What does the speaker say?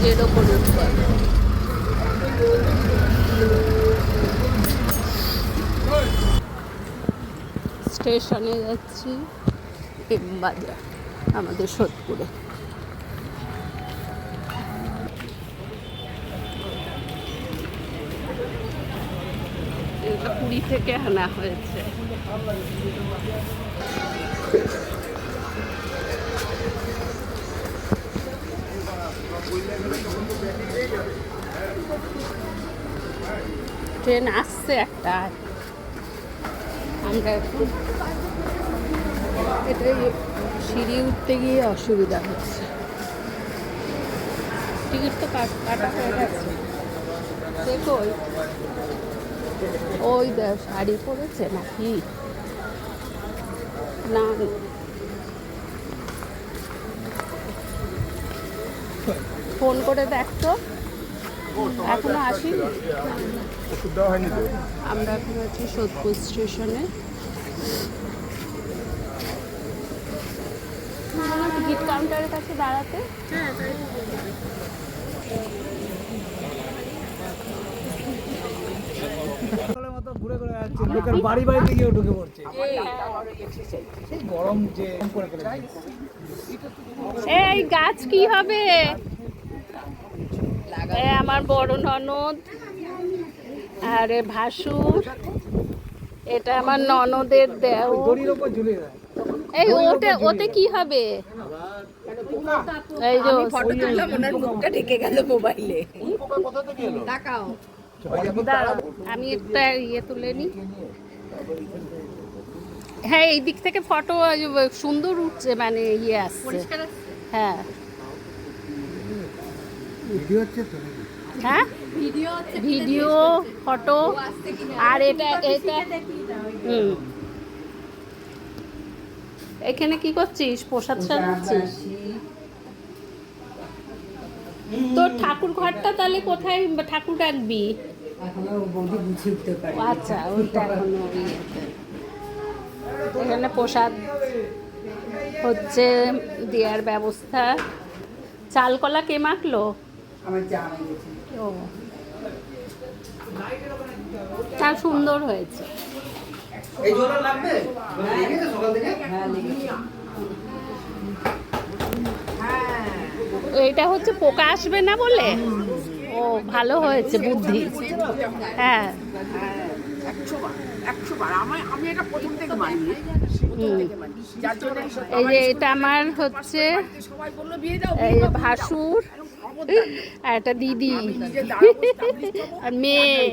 ব্রিজের ওপর উঠবো। স্টেশনে যাচ্ছি, বাজার আমাদের সোদপুরে। এটা পুরী থেকে আনা হয়েছে। ট্রেন আসছে একটা, আমরা এখন এটাই সিঁড়ি উঠতে গিয়ে অসুবিধা হচ্ছে। টিকিট তো কাটা হয়ে গেছে। দেখো ওই শাড়ি পরেছে নাকি না, ফোন করে দেখতো, এখনো আসিনি। আমরা এখন আছি সোদপুর স্টেশনে। টিকিট কাউন্টারের কাছে দাঁড়াতে। বাড়ি বাড়িতে গিয়ে ঢুকে পড়ছে গরম যে। এই গাছ কি হবে? আমার বড় ননদ আর ভাসুর, এটা আমার ননদের দেওর। এই ওতে কি হবে? এই যে ফটো তুললাম, ওনার মুখটা ঢেকে গেল মোবাইলে। তাকাও, আমি একটা তুলে নি। হ্যাঁ, এই দিক থেকে ফটো সুন্দর উঠছে, মানে আসছে। হ্যাঁ, হ্যাঁ ভিডিও ফটো। আর এটা এখানে কি করছিস? প্রসাদ সাজাচ্ছিস? তোর ঠাকুর ঘরটা তাহলে কোথায় ঠাকুর রাখবি? আচ্ছা, ওইটা এখনো এখানে প্রসাদ হচ্ছে, দেওয়ার ব্যবস্থা। চালকলা কে মাখলো? ও, তার সুন্দর হয়েছে। এইটা হচ্ছে পোকা আসবে না বলে। ও, ভালো হয়েছে বুদ্ধি। হ্যাঁ, এই যে এটা আমার হচ্ছে ভাসুর, আর একটা দিদি আর মেয়ে।